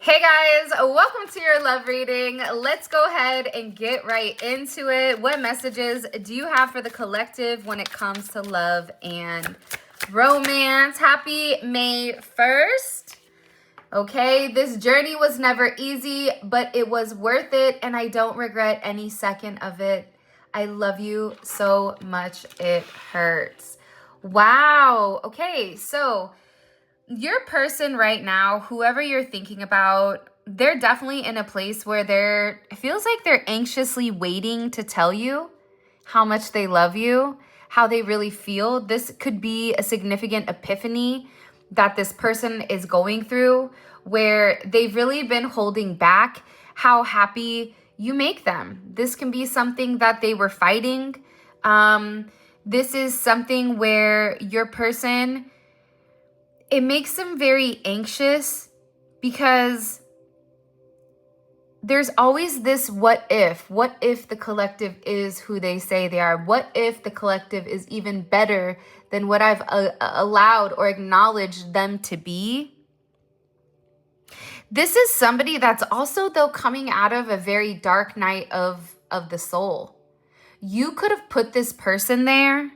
Hey guys, welcome to your love reading. Let's go ahead and get right into it. What messages do you have for the collective when it comes to love and romance? Happy May 1st. Okay, this journey was never easy, but it was worth it, and I don't regret any second of it. I love you so much, it hurts. Wow. Okay, so your person right now, whoever you're thinking about, they're definitely in a place where it feels like they're anxiously waiting to tell you how much they love you, how they really feel. This could be a significant epiphany that this person is going through, where they've really been holding back how happy you make them. This can be something that they were fighting. This is something where your person, it makes them very anxious because there's always this what if the collective is who they say they are? What if the collective is even better than what I've allowed or acknowledged them to be? This is somebody that's also, though, coming out of a very dark night of the soul. You could have put this person there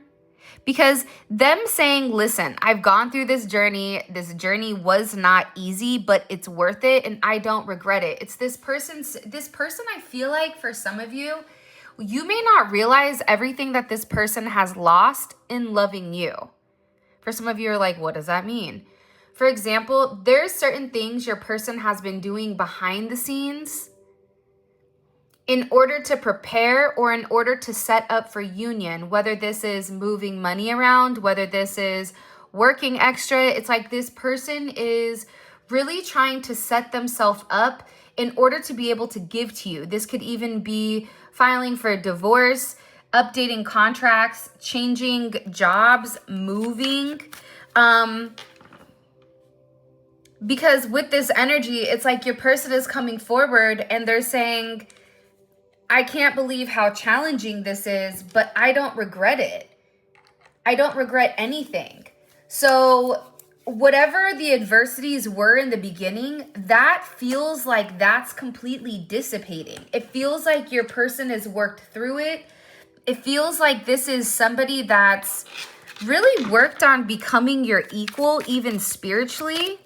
because them saying, listen, I've gone through this journey. This journey was not easy, but it's worth it, and I don't regret it. It's this person, I feel like for some of you, you may not realize everything that this person has lost in loving you. For some of you are like, what does that mean? For example, there's certain things your person has been doing behind the scenes in order to prepare or in order to set up for union, whether this is moving money around, whether this is working extra. It's like this person is really trying to set themselves up in order to be able to give to you. This could even be filing for a divorce, updating contracts, changing jobs, moving. Because with this energy, it's like your person is coming forward and they're saying, I can't believe how challenging this is, but I don't regret it. I don't regret anything. So whatever the adversities were in the beginning, that feels like that's completely dissipating. It feels like your person has worked through it. It feels like this is somebody that's really worked on becoming your equal, even spiritually.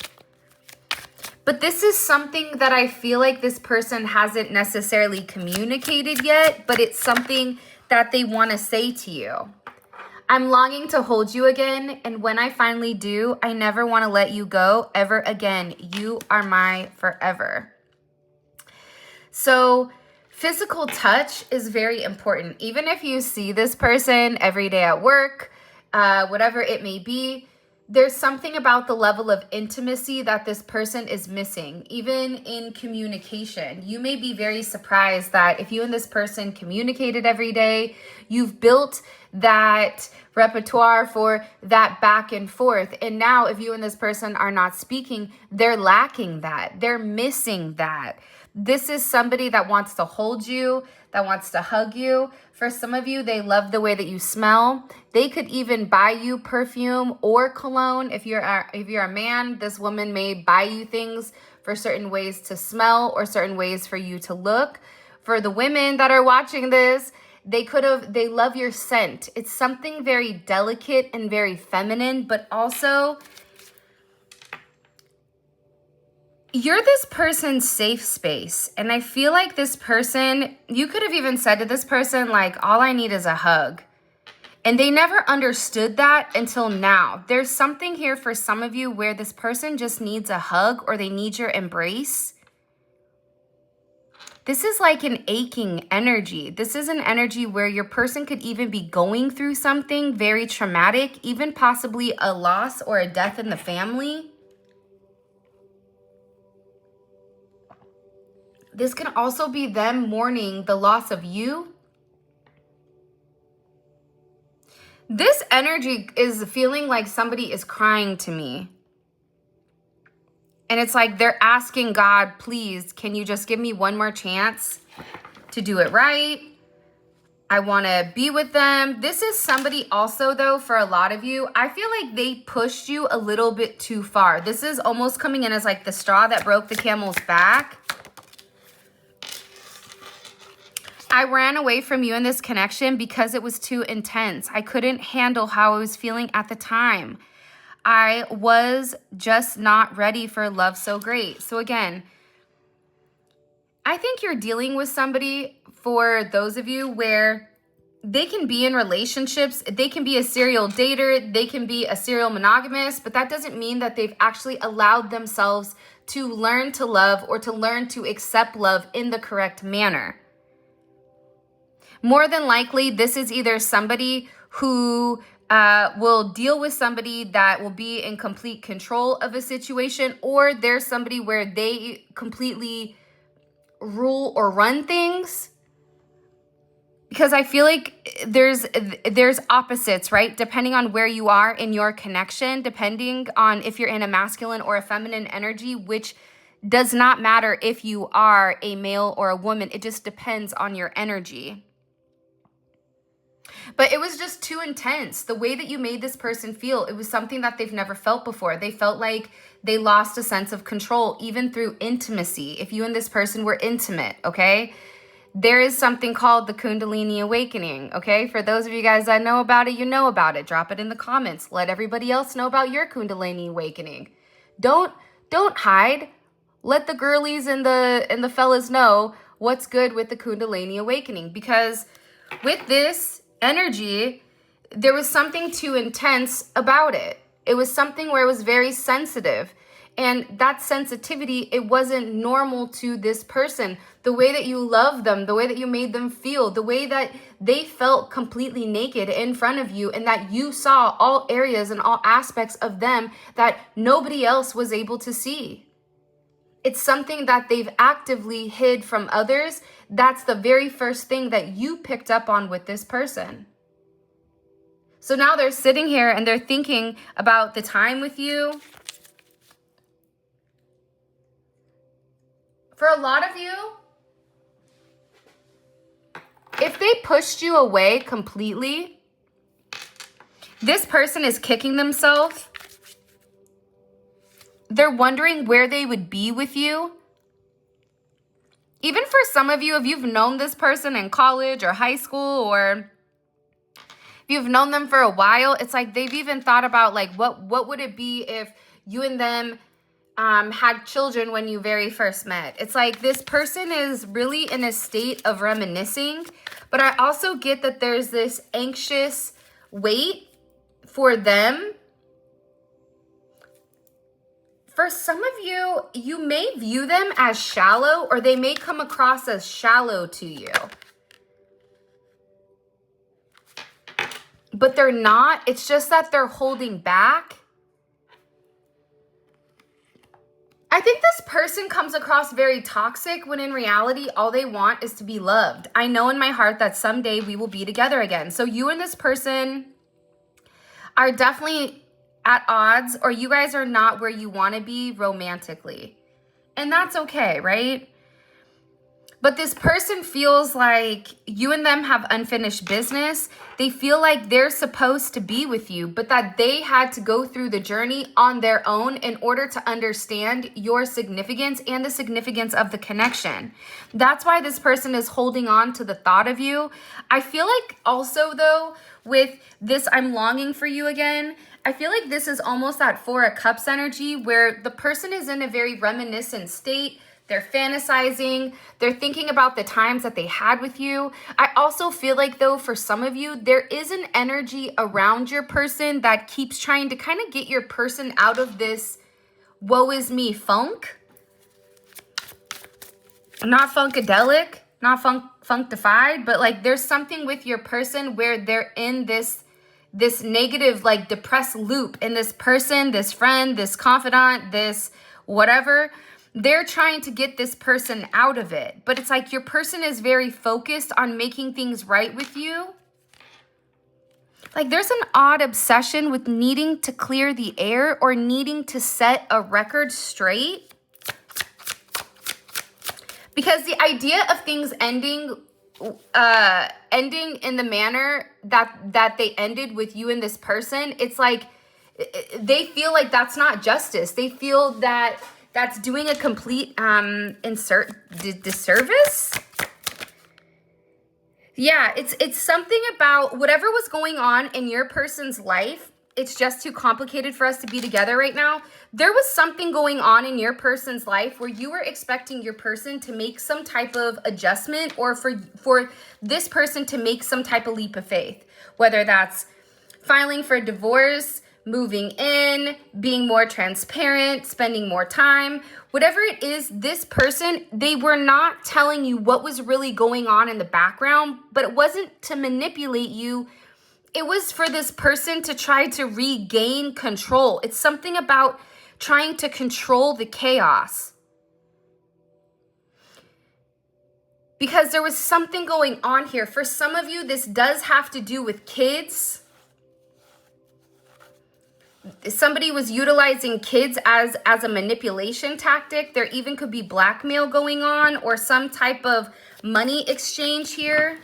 But this is something that I feel like this person hasn't necessarily communicated yet, but it's something that they want to say to you. I'm longing to hold you again, and when I finally do, I never want to let you go ever again. You are my forever. So physical touch is very important. Even if you see this person every day at work, whatever it may be, there's something about the level of intimacy that this person is missing, even in communication. You may be very surprised that if you and this person communicated every day, you've built that repertoire for that back and forth. And now if you and this person are not speaking, they're lacking that. They're missing that. This is somebody that wants to hold you, that wants to hug you. For some of you, they love the way that you smell. They could even buy you perfume or cologne. If you're a man, this woman may buy you things for certain ways to smell or certain ways for you to look. For the women that are watching this, they love your scent. It's something very delicate and very feminine, but also you're this person's safe space. And I feel like this person, you could have even said to this person, like, all I need is a hug. And they never understood that until now. There's something here for some of you where this person just needs a hug or they need your embrace. This is like an aching energy. This is an energy where your person could even be going through something very traumatic, even possibly a loss or a death in the family. This can also be them mourning the loss of you. This energy is feeling like somebody is crying to me. And it's like they're asking God, please, can you just give me one more chance to do it right? I want to be with them. This is somebody also, though, for a lot of you, I feel like they pushed you a little bit too far. This is almost coming in as like the straw that broke the camel's back. I ran away from you in this connection because it was too intense. I couldn't handle how I was feeling at the time. I was just not ready for love so great. So again, I think you're dealing with somebody, for those of you, where they can be in relationships, they can be a serial dater, they can be a serial monogamous, but that doesn't mean that they've actually allowed themselves to learn to love or to learn to accept love in the correct manner. More than likely, this is either somebody who will deal with somebody that will be in complete control of a situation, or there's somebody where they completely rule or run things. Because I feel like there's opposites, right? Depending on where you are in your connection, depending on if you're in a masculine or a feminine energy, which does not matter if you are a male or a woman. It just depends on your energy. But it was just too intense. The way that you made this person feel, it was something that they've never felt before. They felt like they lost a sense of control, even through intimacy. If you and this person were intimate, okay? There is something called the Kundalini awakening, okay? For those of you guys that know about it, you know about it. Drop it in the comments. Let everybody else know about your Kundalini awakening. Don't hide. Let the girlies and the fellas know what's good with the Kundalini awakening, because with this energy, there was something too intense about it. It was something where it was very sensitive. And that sensitivity, it wasn't normal to this person. The way that you loved them, the way that you made them feel, the way that they felt completely naked in front of you, and that you saw all areas and all aspects of them that nobody else was able to see. It's something that they've actively hid from others. That's the very first thing that you picked up on with this person. So now they're sitting here and they're thinking about the time with you. For a lot of you, if they pushed you away completely, this person is kicking themselves. They're wondering where they would be with you. Even for some of you, if you've known this person in college or high school, or if you've known them for a while, it's like they've even thought about like, what would it be if you and them had children when you very first met. It's like this person is really in a state of reminiscing, but I also get that there's this anxious wait for them. For some of you, you may view them as shallow, or they may come across as shallow to you. But they're not. It's just that they're holding back. I think this person comes across very toxic when in reality, all they want is to be loved. I know in my heart that someday we will be together again. So you and this person are definitely at odds, or you guys are not where you want to be romantically. And that's okay, right? But this person feels like you and them have unfinished business. They feel like they're supposed to be with you, but that they had to go through the journey on their own in order to understand your significance and the significance of the connection. That's why this person is holding on to the thought of you. I feel like also, though, with this I'm longing for you again, I feel like this is almost that Four of Cups energy where the person is in a very reminiscent state. They're fantasizing. They're thinking about the times that they had with you. I also feel like, though, for some of you, there is an energy around your person that keeps trying to kind of get your person out of this woe is me funk. Not funkadelic, not funkified, but like there's something with your person where they're in this negative, like depressed loop, and this person, this friend, this confidant, this whatever, they're trying to get this person out of it. But it's like your person is very focused on making things right with you. Like there's an odd obsession with needing to clear the air or needing to set a record straight. Because the idea of things ending ending in the manner that they ended with you and this person, it's like they feel like that's not justice. They feel that that's doing a complete disservice. Yeah, it's something about whatever was going on in your person's life. It's just too complicated for us to be together right now. There was something going on in your person's life where you were expecting your person to make some type of adjustment, or for this person to make some type of leap of faith, whether that's filing for divorce, moving in, being more transparent, spending more time, whatever it is. This person, they were not telling you what was really going on in the background, but it wasn't to manipulate you. It was for this person to try to regain control. It's something about trying to control the chaos. Because there was something going on here. For some of you, this does have to do with kids. Somebody was utilizing kids as a manipulation tactic. There even could be blackmail going on, or some type of money exchange here.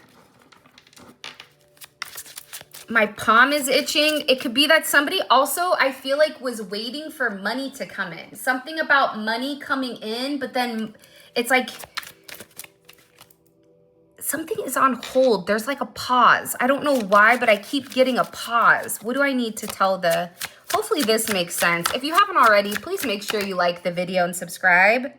My palm is itching. It could be that somebody also, I feel like, was waiting for money to come in. Something about money coming in, but then it's like something is on hold. There's like a pause. I don't know why, but I keep getting a pause. What do I need to tell the... Hopefully this makes sense. If you haven't already, please make sure you like the video and subscribe.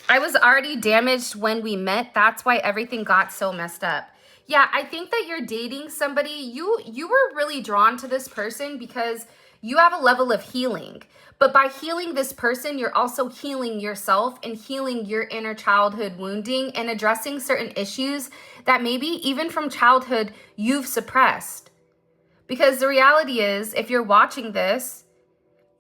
I was already damaged when we met. That's why everything got so messed up. Yeah, I think that you're dating somebody. You were really drawn to this person because you have a level of healing. But by healing this person, you're also healing yourself and healing your inner childhood wounding and addressing certain issues that maybe even from childhood you've suppressed. Because the reality is, if you're watching this,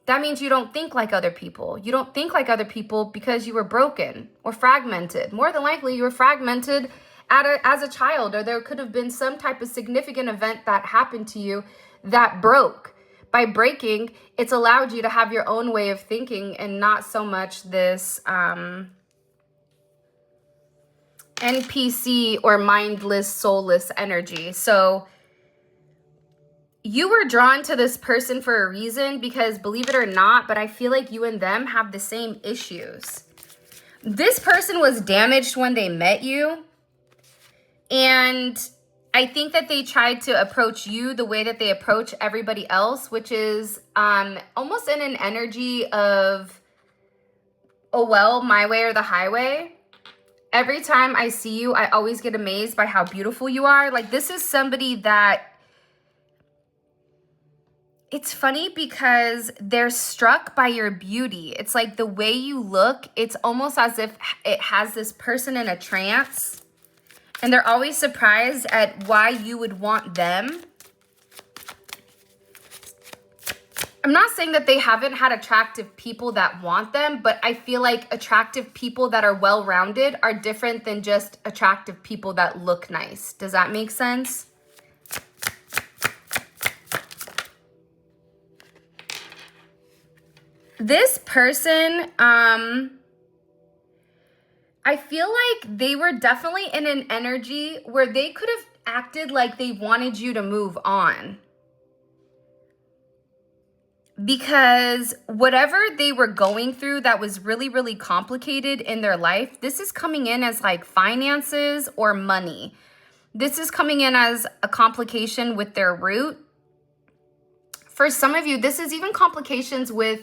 that means you don't think like other people. You don't think like other people because you were broken or fragmented. More than likely, you were fragmented as a child, or there could have been some type of significant event that happened to you that broke. By breaking, it's allowed you to have your own way of thinking and not so much this NPC or mindless, soulless energy. So you were drawn to this person for a reason because, believe it or not, but I feel like you and them have the same issues. This person was damaged when they met you. And I think that they tried to approach you the way that they approach everybody else, which is almost in an energy of, oh, well, my way or the highway. Every time I see you, I always get amazed by how beautiful you are. Like, this is somebody that, it's funny because they're struck by your beauty. It's like the way you look, it's almost as if it has this person in a trance. And they're always surprised at why you would want them. I'm not saying that they haven't had attractive people that want them, but I feel like attractive people that are well-rounded are different than just attractive people that look nice. Does that make sense? This person, I feel like they were definitely in an energy where they could have acted like they wanted you to move on. Because whatever they were going through that was really, really complicated in their life, this is coming in as like finances or money. This is coming in as a complication with their root. For some of you, this is even complications with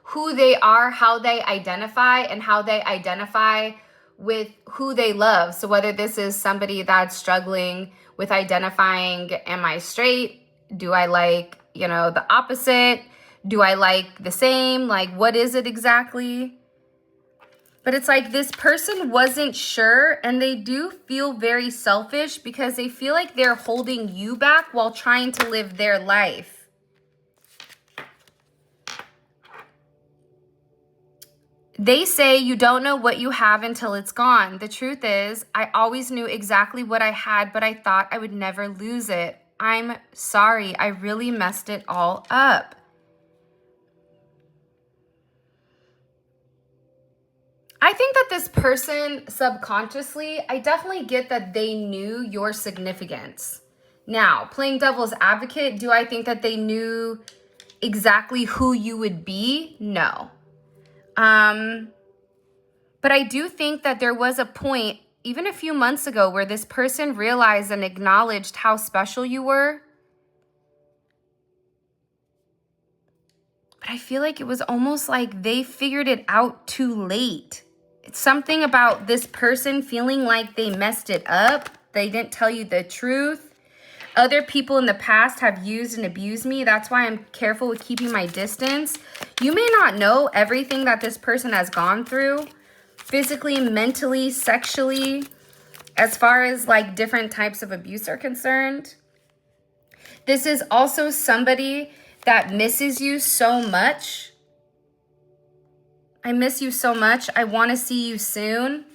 who they are, how they identify, and how they identify with who they love. So whether this is somebody that's struggling with identifying, am I straight? Do I like, the opposite? Do I like the same? Like, what is it exactly? But it's like this person wasn't sure, and they do feel very selfish because they feel like they're holding you back while trying to live their life. They say you don't know what you have until it's gone. The truth is, I always knew exactly what I had, but I thought I would never lose it. I'm sorry. I really messed it all up. I think that this person subconsciously, I definitely get that they knew your significance. Now, playing devil's advocate, do I think that they knew exactly who you would be? No. But I do think that there was a point, even a few months ago, where this person realized and acknowledged how special you were. But I feel like it was almost like they figured it out too late. It's something about this person feeling like they messed it up. They didn't tell you the truth. Other people in the past have used and abused me. That's why I'm careful with keeping my distance. You may not know everything that this person has gone through, physically, mentally, sexually, as far as like different types of abuse are concerned. This is also somebody that misses you so much. I miss you so much. I want to see you soon.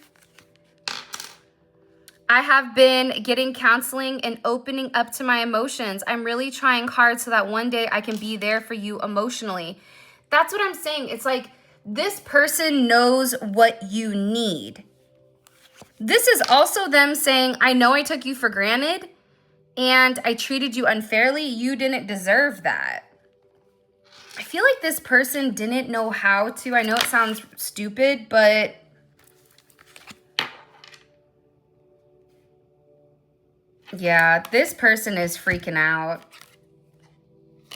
I have been getting counseling and opening up to my emotions. I'm really trying hard so that one day I can be there for you emotionally. That's what I'm saying. It's like this person knows what you need. This is also them saying, I know I took you for granted and I treated you unfairly. You didn't deserve that. I feel like this person didn't know how to. I know it sounds stupid, but yeah, this person is freaking out.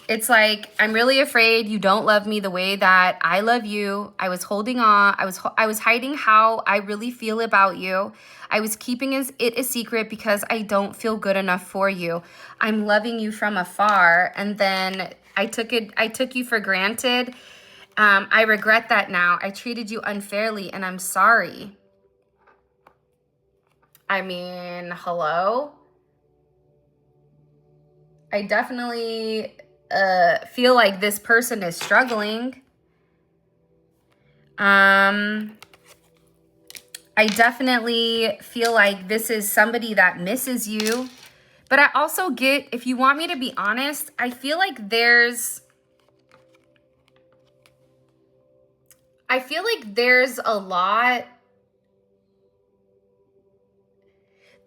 It's like, I'm really afraid you don't love me the way that I love you. I was holding on. I was hiding how I really feel about you. I was keeping it a secret because I don't feel good enough for you. I'm loving you from afar. And then I took you for granted. I regret that now. I treated you unfairly and I'm sorry. I mean, hello? I definitely feel like this person is struggling. I definitely feel like this is somebody that misses you. But I also get, if you want me to be honest, I feel like there's a lot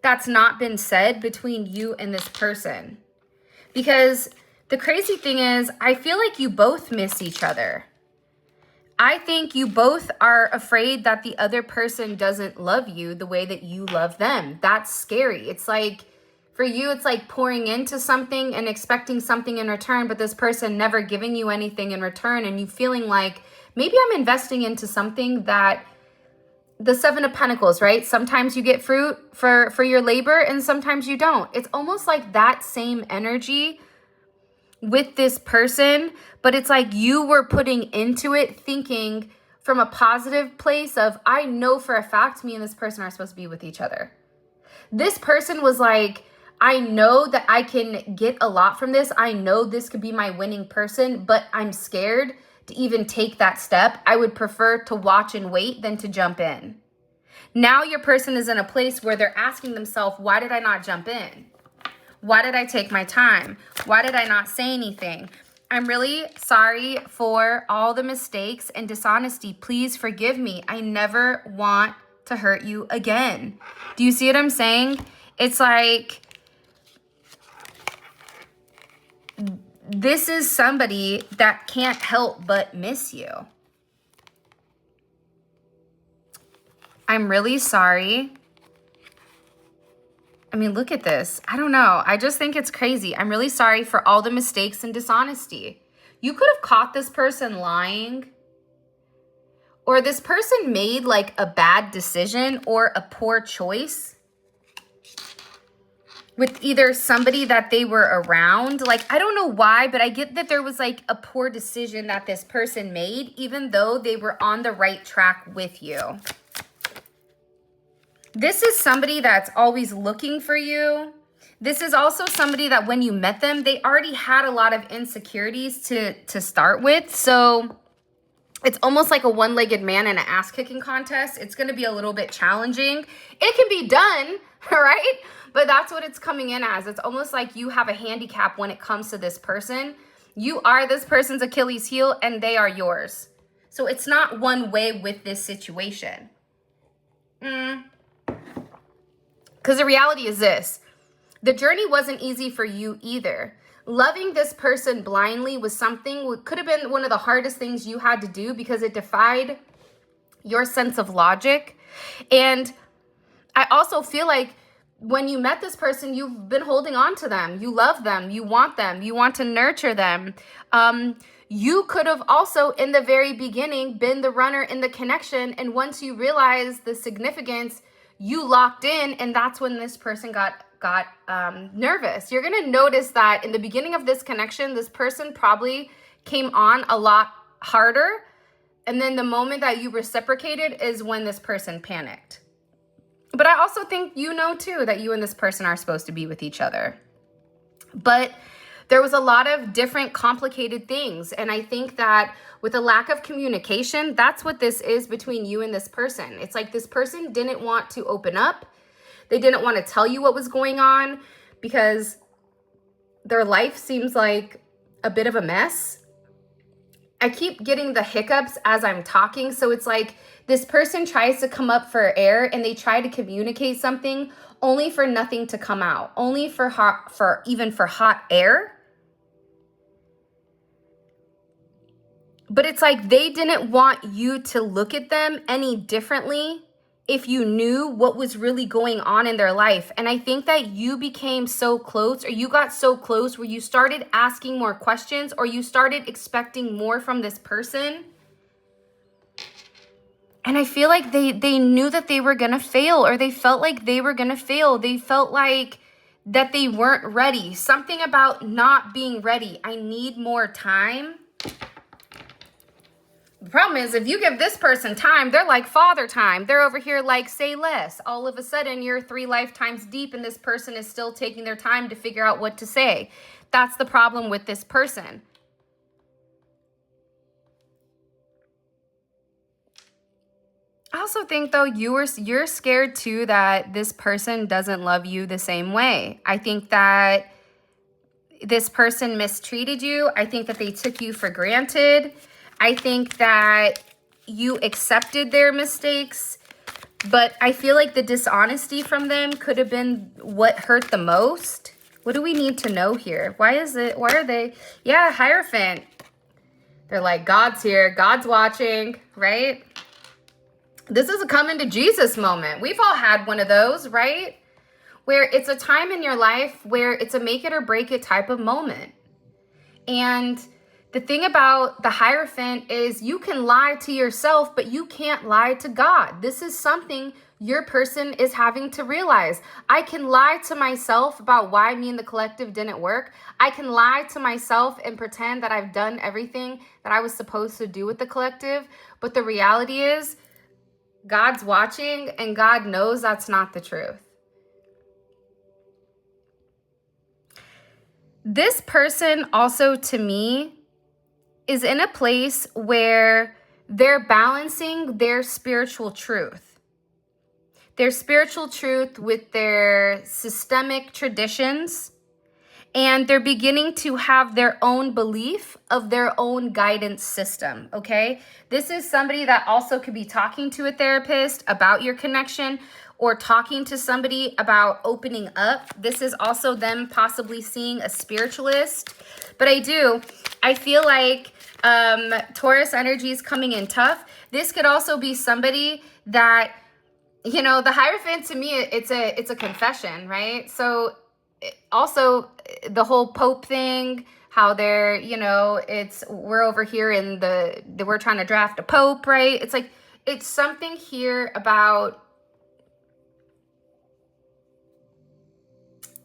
that's not been said between you and this person. Because the crazy thing is, I feel like you both miss each other. I think you both are afraid that the other person doesn't love you the way that you love them. That's scary. It's like, for you, it's like pouring into something and expecting something in return, but this person never giving you anything in return, and you feeling like, maybe I'm investing into something that, the Seven of Pentacles, right? Sometimes you get fruit for your labor and sometimes you don't. It's almost like that same energy with this person, but it's like you were putting into it thinking from a positive place of, I know for a fact me and this person are supposed to be with each other. This person was like, I know that I can get a lot from this. I know this could be my winning person, but I'm scared to even take that step. I would prefer to watch and wait than to jump in. Now your person is in a place where they're asking themselves, why did I not jump in? Why did I take my time? Why did I not say anything? I'm really sorry for all the mistakes and dishonesty. Please forgive me. I never want to hurt you again. Do you see what I'm saying? It's like, this is somebody that can't help but miss you. I'm really sorry. I mean, look at this. I don't know. I just think it's crazy. I'm really sorry for all the mistakes and dishonesty. You could have caught this person lying, or this person made like a bad decision or a poor choice with either somebody that they were around. Like, I don't know why, but I get that there was like a poor decision that this person made, even though they were on the right track with you. This is somebody that's always looking for you. This is also somebody that when you met them, they already had a lot of insecurities to start with. So it's almost like a one-legged man in an ass-kicking contest. It's going to be a little bit challenging. It can be done, right? But that's what it's coming in as. It's almost like you have a handicap when it comes to this person. You are this person's Achilles heel and they are yours. So it's not one way with this situation. Because the reality is this. The journey wasn't easy for you either. Loving this person blindly was something, could have been one of the hardest things you had to do because it defied your sense of logic. And I also feel like when you met this person, you've been holding on to them. You love them. You want to nurture them. You could have also, in the very beginning, been the runner in the connection. And once you realize the significance, you locked in, and that's when this person got nervous. You're going to notice that in the beginning of this connection, this person probably came on a lot harder. And then the moment that you reciprocated is when this person panicked. But I also think you know too that you and this person are supposed to be with each other. But there was a lot of different complicated things. And I think that with a lack of communication, that's what this is between you and this person. It's like this person didn't want to open up. They didn't want to tell you what was going on because their life seems like a bit of a mess. I keep getting the hiccups as I'm talking. So it's like this person tries to come up for air and they try to communicate something only for nothing to come out, only for hot air. But it's like they didn't want you to look at them any differently if you knew what was really going on in their life. And I think that you became so close, or you got so close where you started asking more questions, or you started expecting more from this person. And I feel like they knew that they were going to fail, or they felt like they were going to fail. They felt like that they weren't ready. Something about not being ready. I need more time. The problem is if you give this person time, they're like father time. They're over here like say less. All of a sudden you're 3 lifetimes deep and this person is still taking their time to figure out what to say. That's the problem with this person. I also think though you're scared too that this person doesn't love you the same way. I think that this person mistreated you. I think that they took you for granted. I think that you accepted their mistakes, but I feel like the dishonesty from them could have been what hurt the most. What do we need to know here? Why are they? Yeah, Hierophant. They're like, God's here, God's watching, right? This is a coming to Jesus moment. We've all had one of those, right? Where it's a time in your life where it's a make it or break it type of moment. And the thing about the Hierophant is you can lie to yourself, but you can't lie to God. This is something your person is having to realize. I can lie to myself about why me and the collective didn't work. I can lie to myself and pretend that I've done everything that I was supposed to do with the collective. But the reality is God's watching and God knows that's not the truth. This person also, to me, is in a place where they're balancing their spiritual truth. Their spiritual truth with their systemic traditions. And they're beginning to have their own belief of their own guidance system, okay? This is somebody that also could be talking to a therapist about your connection or talking to somebody about opening up. This is also them possibly seeing a spiritualist. But I feel like Taurus energy is coming in tough. This could also be somebody that, you know, the Hierophant to me, it's a confession, right? So also the whole Pope thing, how they're, you know, we're over here in we're trying to draft a Pope, right? It's like, it's something here about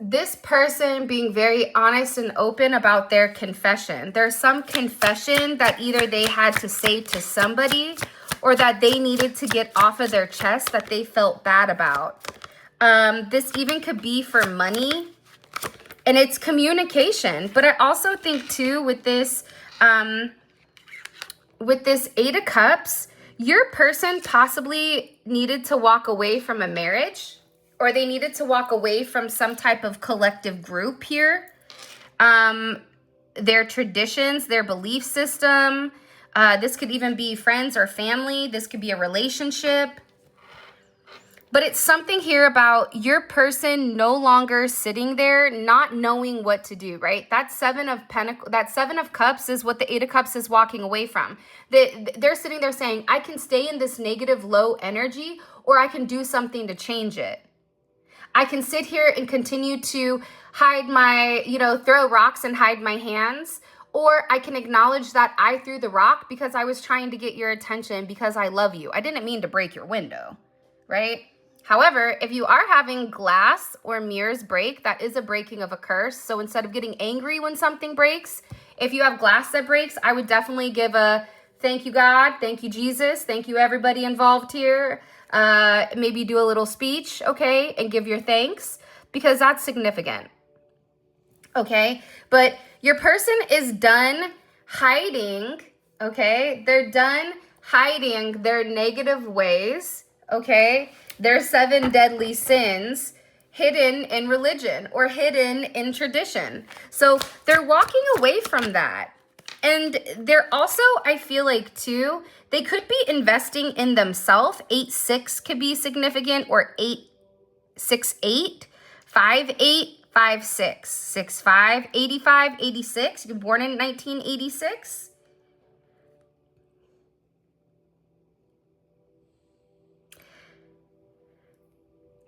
this person being very honest and open about their confession. There's some confession that either they had to say to somebody or that they needed to get off of their chest that they felt bad about. This even could be for money, and it's communication. But I also think too with this Eight of Cups, your person possibly needed to walk away from a marriage, or they needed to walk away from some type of collective group here. Their traditions, their belief system. This could even be friends or family. This could be a relationship. But it's something here about your person no longer sitting there not knowing what to do, right? That Seven of Cups is what the Eight of Cups is walking away from. They're sitting there saying, I can stay in this negative, low energy, or I can do something to change it. I can sit here and continue to hide my, throw rocks and hide my hands, or I can acknowledge that I threw the rock because I was trying to get your attention because I love you. I didn't mean to break your window, right? However, if you are having glass or mirrors break, that is a breaking of a curse. So instead of getting angry when something breaks, if you have glass that breaks, I would definitely give a thank you, God. Thank you, Jesus. Thank you, everybody involved here. Maybe do a little speech, okay, and give your thanks, because that's significant, okay? But your person is done hiding, okay? They're done hiding their negative ways, okay? Their 7 deadly sins hidden in religion or hidden in tradition. So they're walking away from that. And they're also, I feel like too, they could be investing in themselves. 8-6 could be significant, or 8-6-8, 5-8, 5-6, 6-5, 85, 86. You're born in 1986.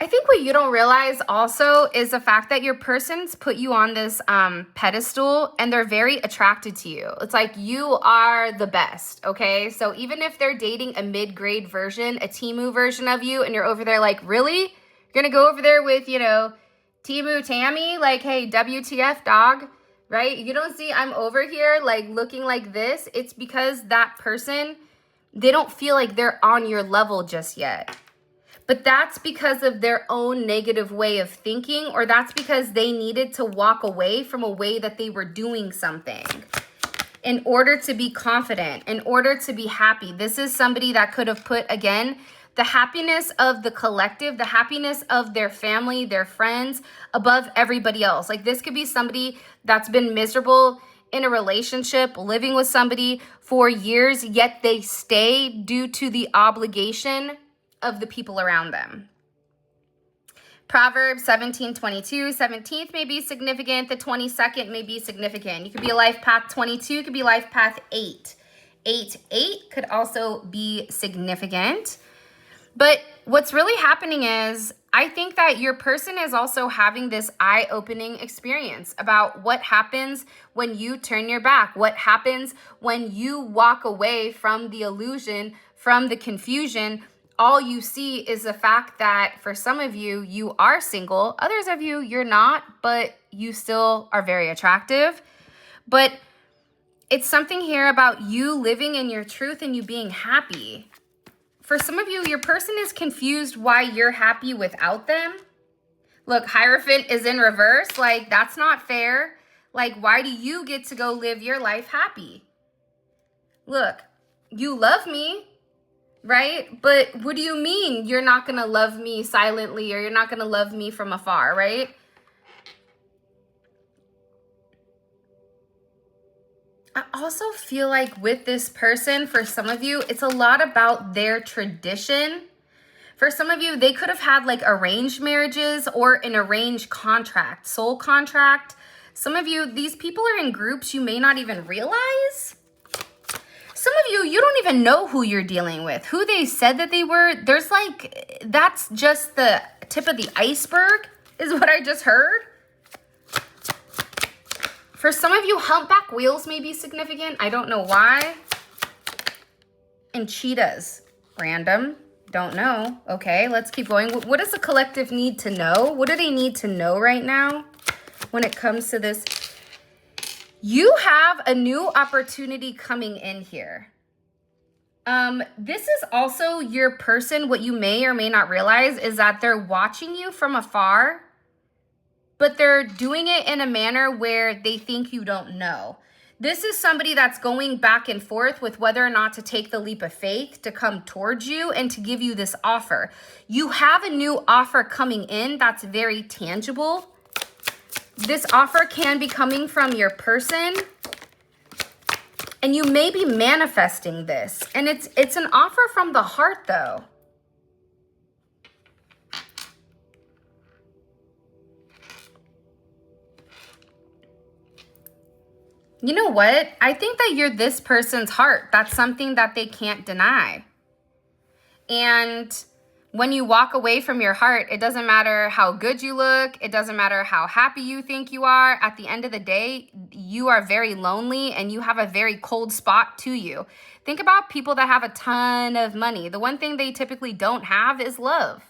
I think what you don't realize also is the fact that your person's put you on this pedestal and they're very attracted to you. It's like you are the best, okay? So even if they're dating a mid-grade version, a Temu version of you, and you're over there like, really? You're gonna go over there with, Temu Tammy? Like, hey, WTF, dog, right? You don't see I'm over here like looking like this. It's because that person, they don't feel like they're on your level just yet. But that's because of their own negative way of thinking, or that's because they needed to walk away from a way that they were doing something in order to be confident, in order to be happy. This is somebody that could have put, again, the happiness of the collective, the happiness of their family, their friends, above everybody else. Like, this could be somebody that's been miserable in a relationship, living with somebody for years, yet they stay due to the obligation of the people around them. Proverbs 17:22, 17th may be significant, the 22nd may be significant. You could be a life path 22, could be life path 8. 8 could also be significant. But what's really happening is, I think that your person is also having this eye-opening experience about what happens when you turn your back, what happens when you walk away from the illusion, from the confusion. All you see is the fact that for some of you, you are single. Others of you, you're not, but you still are very attractive. But it's something here about you living in your truth and you being happy. For some of you, your person is confused why you're happy without them. Look, Hierophant is in reverse. Like, that's not fair. Like, why do you get to go live your life happy? Look, you love me, right? But what do you mean you're not going to love me silently, or you're not going to love me from afar, right? I also feel like with this person, for some of you, it's a lot about their tradition. For some of you, they could have had like arranged marriages or an arranged contract, soul contract. Some of you, these people are in groups you may not even realize. Some of you, you don't even know who you're dealing with, who they said that they were. There's like, that's just the tip of the iceberg, is what I just heard. For some of you, humpback whales may be significant. I don't know why. And cheetahs, random. Don't know. Okay, let's keep going. What does the collective need to know? What do they need to know right now when it comes to this? You have a new opportunity coming in here. This is also your person. What you may or may not realize is that they're watching you from afar, but they're doing it in a manner where they think you don't know. This is somebody that's going back and forth with whether or not to take the leap of faith to come towards you and to give you this offer. You have a new offer coming in that's very tangible. This offer can be coming from your person, and you may be manifesting this. And it's an offer from the heart, though. You know what? I think that you're this person's heart. That's something that they can't deny. And when you walk away from your heart, it doesn't matter how good you look. It doesn't matter how happy you think you are. At the end of the day, you are very lonely and you have a very cold spot to you. Think about people that have a ton of money. The one thing they typically don't have is love.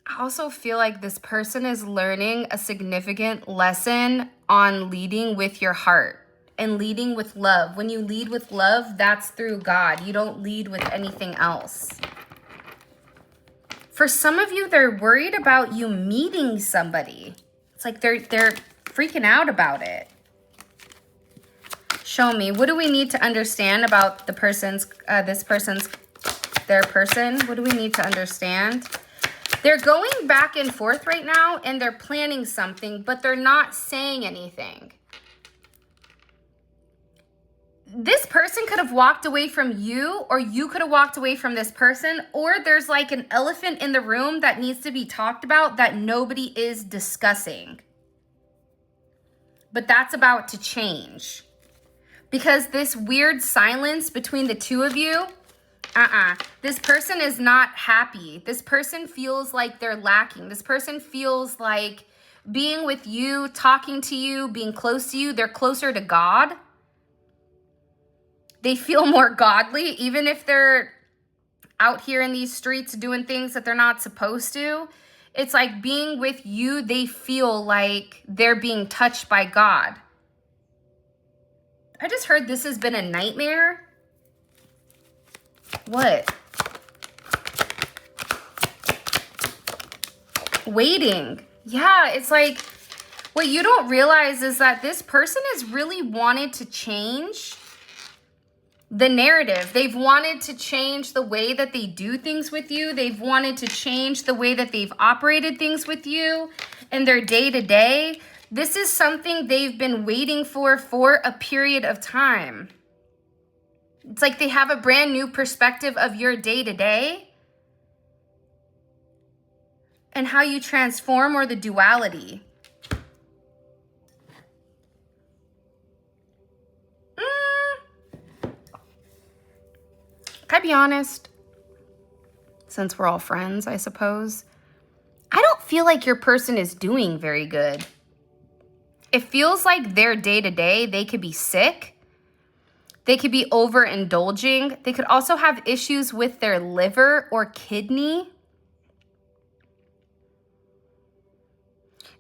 I also feel like this person is learning a significant lesson on leading with your heart and leading with love. When you lead with love, that's through God. You don't lead with anything else. For some of you, they're worried about you meeting somebody. It's like they're freaking out about it. Show me, what do we need to understand about the person's, their person? What do we need to understand? They're going back and forth right now and they're planning something, but they're not saying anything. This person could have walked away from you, or you could have walked away from this person, or there's like an elephant in the room that needs to be talked about that nobody is discussing. But that's about to change. Because this weird silence between the two of you, this person is not happy. This person feels like they're lacking. This person feels like being with you, talking to you, being close to you, they're closer to God. They feel more godly, even if they're out here in these streets doing things that they're not supposed to. It's like being with you, they feel like they're being touched by God. I just heard this has been a nightmare. What? Waiting. Yeah, it's like what you don't realize is that this person has really wanted to change the narrative. They've wanted to change the way that they do things with you. They've wanted to change the way that they've operated things with you in their day-to-day. This is something they've been waiting for a period of time. It's like they have a brand new perspective of your day-to-day and how you transform, or the duality. Can I be honest? Since we're all friends, I suppose. I don't feel like your person is doing very good. It feels like their day-to-day, they could be sick. They could be overindulging. They could also have issues with their liver or kidney.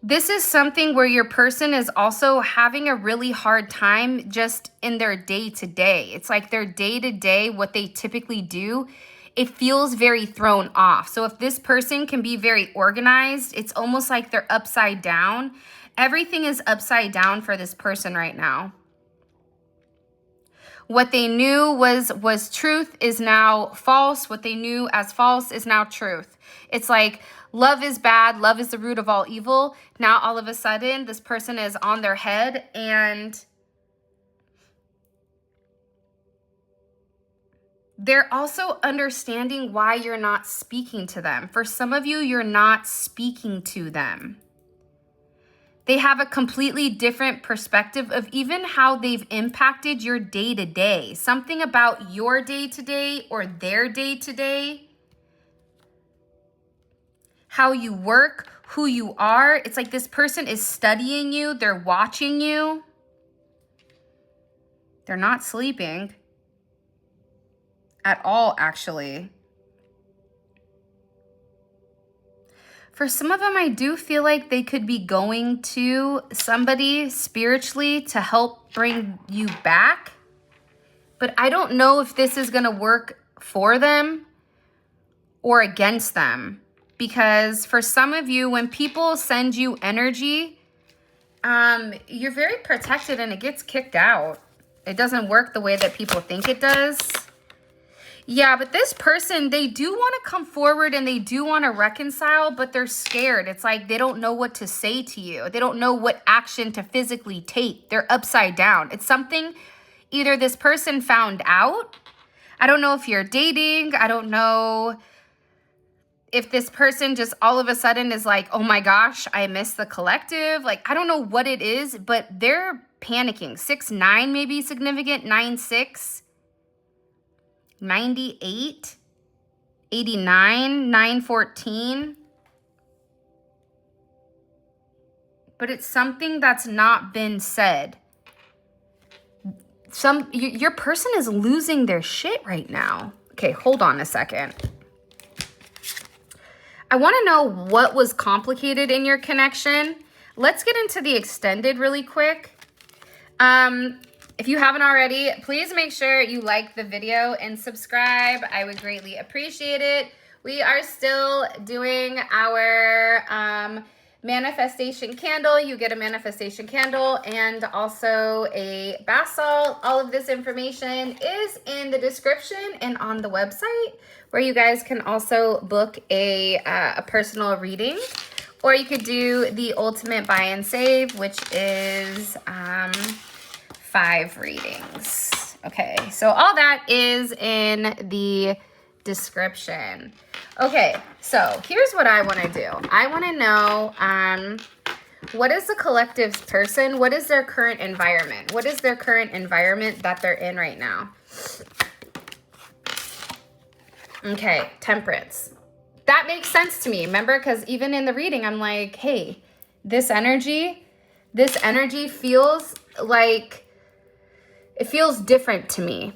This is something where your person is also having a really hard time just in their day-to-day. It's like their day-to-day, what they typically do, it feels very thrown off. So if this person can be very organized, it's almost like they're upside down. Everything is upside down for this person right now. What they knew was truth is now false. What they knew as false is now truth. It's like love is bad. Love is the root of all evil. Now, all of a sudden, this person is on their head, and they're also understanding why you're not speaking to them. For some of you, you're not speaking to them. They have a completely different perspective of even how they've impacted your day-to-day. Something about your day-to-day or their day-to-day. How you work, who you are. It's like this person is studying you. They're watching you. They're not sleeping at all, actually. For some of them, I do feel like they could be going to somebody spiritually to help bring you back. But I don't know if this is going to work for them or against them. Because for some of you, when people send you energy, you're very protected and it gets kicked out. It doesn't work the way that people think it does. Yeah, but this person, they do want to come forward and they do want to reconcile, but they're scared. It's like they don't know what to say to you. They don't know what action to physically take. They're upside down. It's something either this person found out. I don't know if you're dating. I don't know if this person just all of a sudden is like, oh my gosh, I miss the collective. Like, I don't know what it is, but they're panicking. 6'9" may be significant. 9'6", 98, 89, 914. But it's something that's not been said. Your person is losing their shit right now. Okay, hold on a second. I want to know what was complicated in your connection. Let's get into the extended really quick. If you haven't already, please make sure you like the video and subscribe. I would greatly appreciate it. We are still doing our manifestation candle. You get a manifestation candle and also a bath salt. All of this information is in the description and on the website, where you guys can also book a personal reading, or you could do the ultimate buy and save, which is 5 readings. Okay, so all that is in the description. Okay, so here's what I want to do. I want to know what is the collective's person? What is their current environment? What is their current environment that they're in right now? Okay, Temperance. That makes sense to me. Remember, because even in the reading, I'm like, hey, this energy feels like, it feels different to me.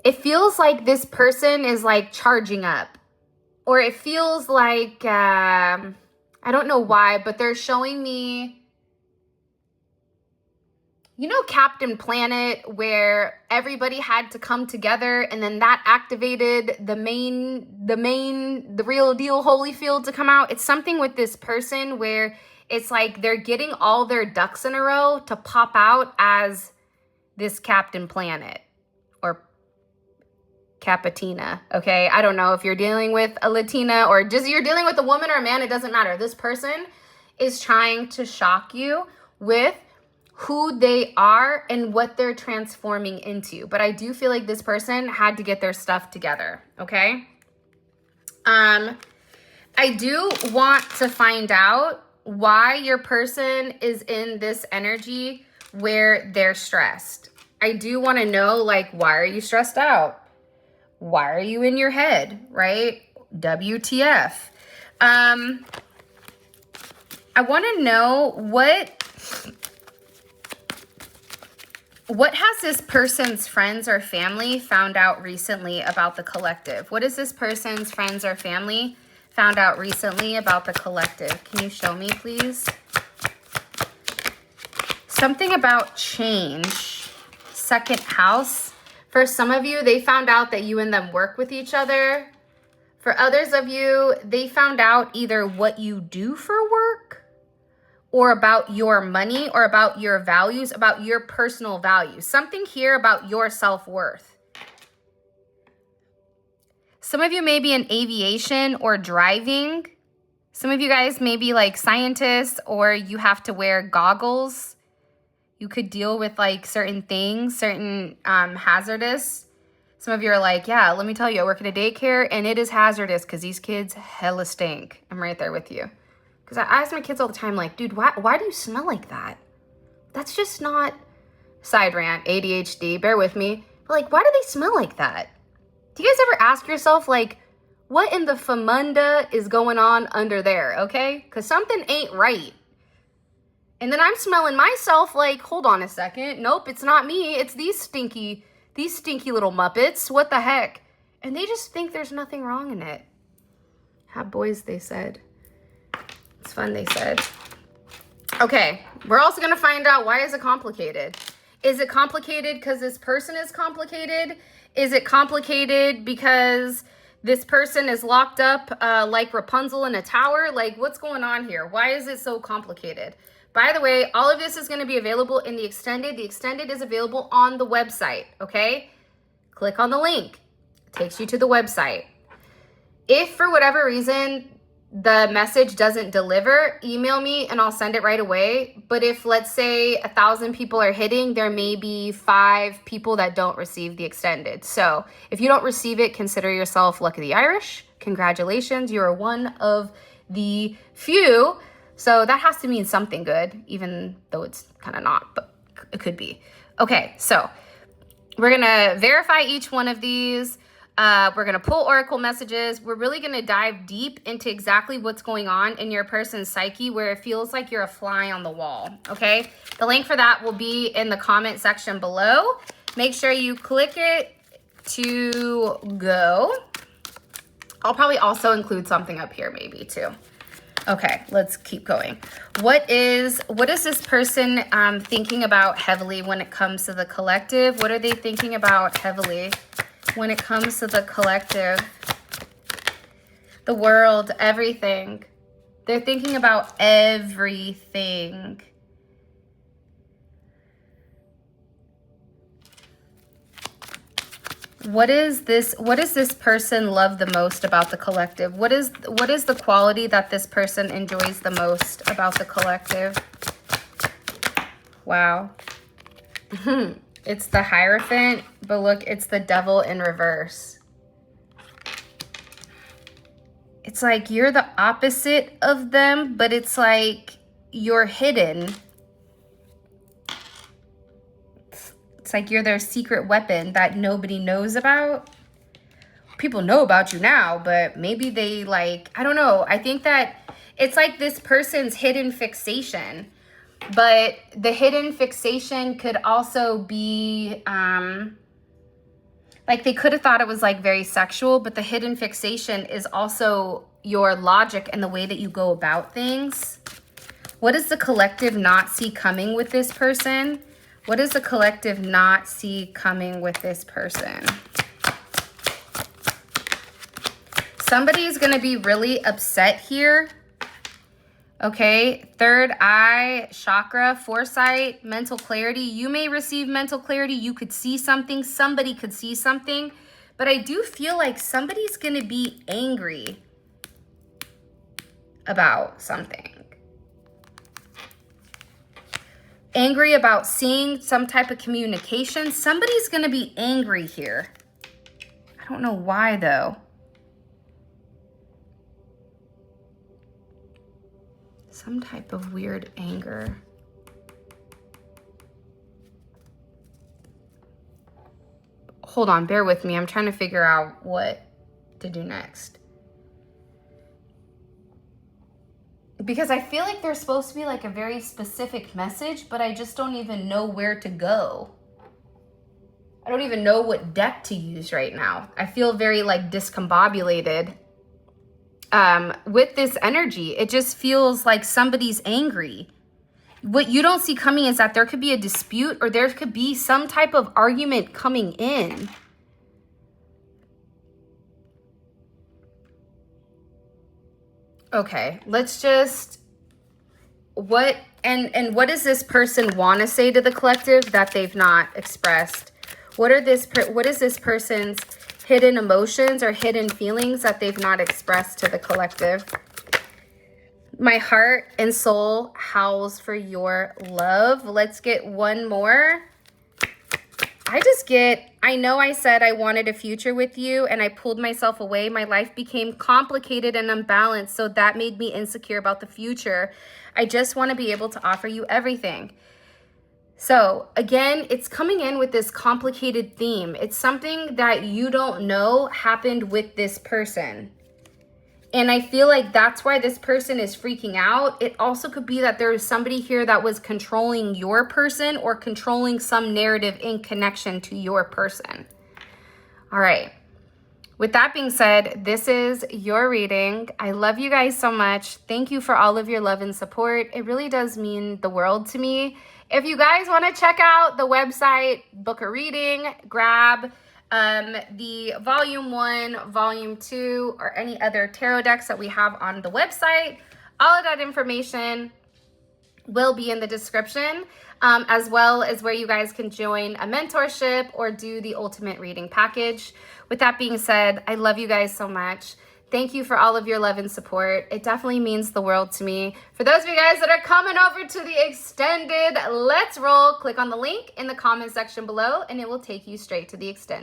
It feels like this person is like charging up, or it feels like, I don't know why, but they're showing me, you know, Captain Planet, where everybody had to come together and then that activated the real deal Holyfield to come out. It's something with this person where it's like they're getting all their ducks in a row to pop out as this Captain Planet or Capatina. Okay, I don't know if you're dealing with a Latina or just you're dealing with a woman or a man, it doesn't matter. This person is trying to shock you with who they are and what they're transforming into. But I do feel like this person had to get their stuff together, okay? I do want to find out why your person is in this energy where they're stressed. I do want to know, like, why are you stressed out? Why are you in your head, right? WTF. I want to know what has this person's friends or family found out recently about the collective? What has this person's friends or family found out recently about the collective? Can you show me, please? Something about change. Second house. For some of you, they found out that you and them work with each other. For others of you, they found out either what you do for work, or about your money, or about your values, about your personal values. Something here about your self-worth. Some of you may be in aviation or driving. Some of you guys may be like scientists, or you have to wear goggles. You could deal with like certain things, certain hazardous. Some of you are like, yeah, let me tell you, I work at a daycare and it is hazardous because these kids hella stink. I'm right there with you. Because I ask my kids all the time, like, dude, why do you smell like that? That's just not, side rant, ADHD, bear with me. But like, why do they smell like that? Do you guys ever ask yourself, like, what in the famunda is going on under there, okay? Because something ain't right. And then I'm smelling myself like, hold on a second. Nope, it's not me. It's these stinky little Muppets. What the heck? And they just think there's nothing wrong in it. Have boys, they said. It's fun, they said. Okay, we're also going to find out, why is it complicated? Is it complicated because this person is complicated? Is it complicated because this person is locked up like Rapunzel in a tower? Like, what's going on here? Why is it so complicated? By the way, all of this is going to be available in the extended. The extended is available on the website, okay? Click on the link. It takes you to the website. If for whatever reason the message doesn't deliver, email me and I'll send it right away. But if, let's say, 1,000 people are hitting, there may be 5 people that don't receive the extended. So if you don't receive it, consider yourself lucky the Irish, Congratulations, you are one of the few. So that has to mean something good, even though it's kind of not, but it could be. Okay, so we're gonna verify each one of these. We're gonna pull oracle messages. We're really gonna dive deep into exactly what's going on in your person's psyche where it feels like you're a fly on the wall, okay? The link for that will be in the comment section below. Make sure you click it to go. I'll probably also include something up here maybe too. Okay, let's keep going. What is this person thinking about heavily when it comes to the collective? What are they thinking about heavily when it comes to the collective? The world, everything. They're thinking about everything. What is this person love the most about the collective? What is the quality that this person enjoys the most about the collective? Wow. It's the Hierophant, but look, it's the Devil in reverse. It's like you're the opposite of them, but it's like you're hidden. It's like you're their secret weapon that nobody knows about. People know about you now, but maybe they like, I don't know. I think that it's like this person's hidden fixation. But the hidden fixation could also be, like they could have thought it was like very sexual, but the hidden fixation is also your logic and the way that you go about things. What does the collective not see coming with this person? What does the collective not see coming with this person? Somebody is going to be really upset here. Okay, third eye, chakra, foresight, mental clarity. You may receive mental clarity. You could see something. Somebody could see something. But I do feel like somebody's going to be angry about something. Angry about seeing some type of communication. Somebody's going to be angry here. I don't know why though. Some type of weird anger. Hold on, bear with me. I'm trying to figure out what to do next. Because I feel like there's supposed to be like a very specific message, but I just don't even know where to go. I don't even know what deck to use right now. I feel very like discombobulated with this energy. It just feels like somebody's angry. What you don't see coming is that there could be a dispute or there could be some type of argument coming in. Okay, let's just, what does this person want to say to the collective that they've not expressed? What is this person's hidden emotions or hidden feelings that they've not expressed to the collective? My heart and soul howls for your love. Let's get one more. I know I said I wanted a future with you and I pulled myself away. My life became complicated and unbalanced, so that made me insecure about the future. I just want to be able to offer you everything. So again, it's coming in with this complicated theme. It's something that you don't know happened with this person. And I feel like that's why this person is freaking out. It also could be that there is somebody here that was controlling your person or controlling some narrative in connection to your person. All right. With that being said, this is your reading. I love you guys so much. Thank you for all of your love and support. It really does mean the world to me. If you guys want to check out the website, book a reading, grab the volume 1, volume 2, or any other tarot decks that we have on the website. All of that information will be in the description, as well as where you guys can join a mentorship or do the ultimate reading package. With that being said, I love you guys so much. Thank you for all of your love and support. It definitely means the world to me. For those of you guys that are coming over to the extended Let's Roll, click on the link in the comment section below and it will take you straight to the extended.